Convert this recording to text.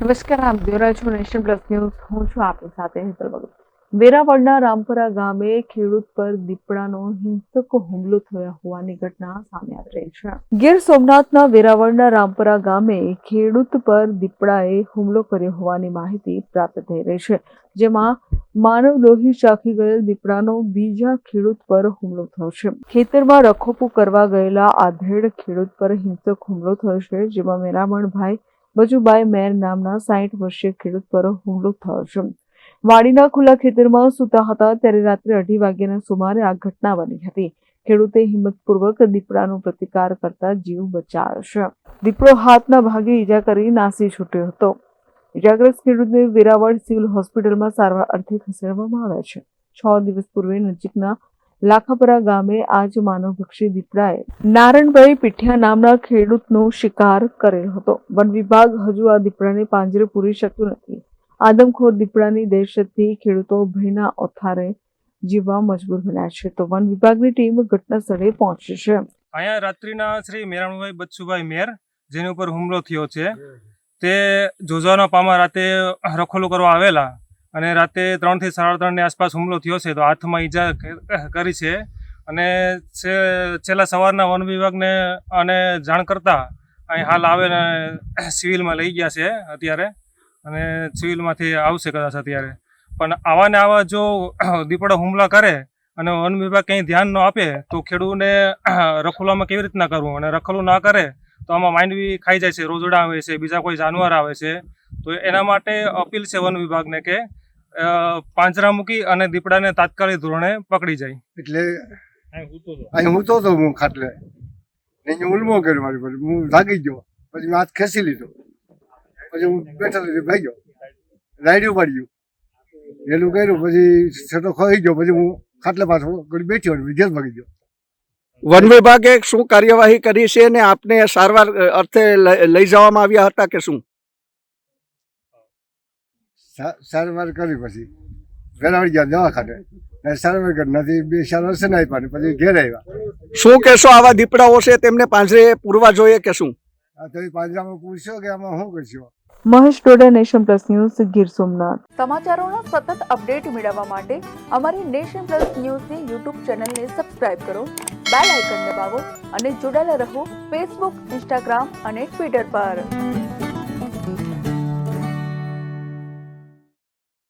નમસ્કાર, આપ જોઈ રહ્યા છો નેશન પ્લસ ન્યૂઝ. હું છું આપની સાથે હેતલ ભગત. વેરાવળના રામપરા ગામે ખેડૂત પર દીપડાનો હિંસક હુમલો થયો હોવાની ઘટના સામે આવી રહી છે. ગીર સોમનાથના વેરાવળના રામપરા ગામે ખેડૂત પર દીપડાએ હુમલો કર્યો હોવાની માહિતી પ્રાપ્ત થઈ રહી છે, જેમાં માનવ લોહી ચાખી ગયેલ દીપડાનો બીજા ખેડૂત પર હુમલો થયો છે. ખેતરમાં રખોપું કરવા ગયેલા આધેડ ખેડૂત પર હિંસક હુમલો થયો છે, જેમાં મેરામણભાઈ બચુભાઈ મેર નામના 60 વર્ષીય ખેડૂત પર હુમલો થયો છે. વાડીના ખુલ્લા ખેતરમાં સૂતા હતા ત્યારે રાત્રે 2:30 વાગ્યાના સુમારે આ ઘટના બની હતી. ખેડૂતે હિંમતપૂર્વક દીપડાનો પ્રતિકાર કરતા જીવ બચાવ્યો છે. દીપડો હાથના ભાગે ઈજા કરી નાસી છૂટ્યો હતો. ઈજાગ્રસ્ત ખેડૂતને વેરાવળ સિવિલ હોસ્પિટલમાં સારવાર અર્થે ખસેડવામાં આવ્યા છે. 6 દિવસ પૂર્વે નજીકના લાખાપરા ગામે આજ માનવભક્ષી દીપડાએ નારણભાઈ પીઠિયા નામના ખેડૂતનો શિકાર કરેલો હતો. વન વિભાગ હજુ આ દીપડાને પાંજરે પૂરી શક્યું નથી. આદમખોર દીપડાની દહેશતથી ખેડૂતો ભયના ઓથારે જીવવા મજબૂર બન્યા છે, તો વન વિભાગની ટીમ ઘટના સ્થળે પહોંચી છે. અહીંયા રાત્રિના શ્રી મેરાણભાઈ બચ્ચુભાઈ મેર, જેની ઉપર હુમલો થયો છે, તે જોજાના પામા રાતે રખોલું કરવા આવેલા અને રાતે 3 થી 3:30 ની આસપાસ હુમલો થયો છે. તો હાથમાં ઈજા કરી છે અને છેલ્લા સવારના વન વિભાગને અને જાણ કરતા અહીં હાલ આવે ને સિવિલમાં લઈ ગયા છે અત્યારે, અને સિવિલમાંથી આવશે કદાચ અત્યારે. પણ આવા ને આવા જો દીપડો હુમલા કરે અને વન વિભાગ કંઈ ધ્યાન ન આપે તો ખેડૂતને રખોલામાં કેવી રીતના કરવું, અને રખોલું ના કરે તો આમાં માંડવી ખાઈ જાય છે, રોજડા આવે છે, બીજા કોઈ જાનવર આવે છે. તો એના માટે અપીલ છે વન વિભાગને કે પાંજરા મૂકી અને દીપડાને તાત્કાલિક ધોરણે પકડી જાય. એટલે અહીં હું તો હું ખાટલે ઉલમો કર્યો મારી પર, હું જાગી ગયો, પછી મેં હાથ ખેંચી લીધો, પછી હું બેઠા ભાઈ ગયો, રાયડું પાડ્યું, એલું કર્યું, પછી છેટો ખોઈ ગયો, પછી હું ખાટલે પાછો બેઠ્યો, વિદેશ ભાગી ગયો. વન વિભાગે શું કાર્યવાહી કરી છે અને આપને સારવાર અર્થે લઈ જવામાં આવ્યા હતા કે શું? સારવાર કરી, પછી વેરાવળ ગયા દવાખાને, સારવાર કરી નથી, 2 સાલ વર્ષે ના આપ્યા, પછી ઘેર આવ્યા. શું કહેશો, આવા દીપડાઓ છે તેમને પાંજરે પૂરવા જોઈએ કે શું? તો પાંજરામાં પૂછશો કે આમાં શું કરશો? Mahesh Doda, Nation Plus News, Gir Somnath. સમાચારોના સતત અપડેટ મેળવવા માટે અમારી નેશન પ્લસ ન્યૂઝની યુટ્યુબ ચેનલને સબસ્ક્રાઇબ કરો, બેલ આઇકન દબાવો અને જોડાયેલા રહો ફેસબુક, ઇન્સ્ટાગ્રામ અને ટ્વિટર પર.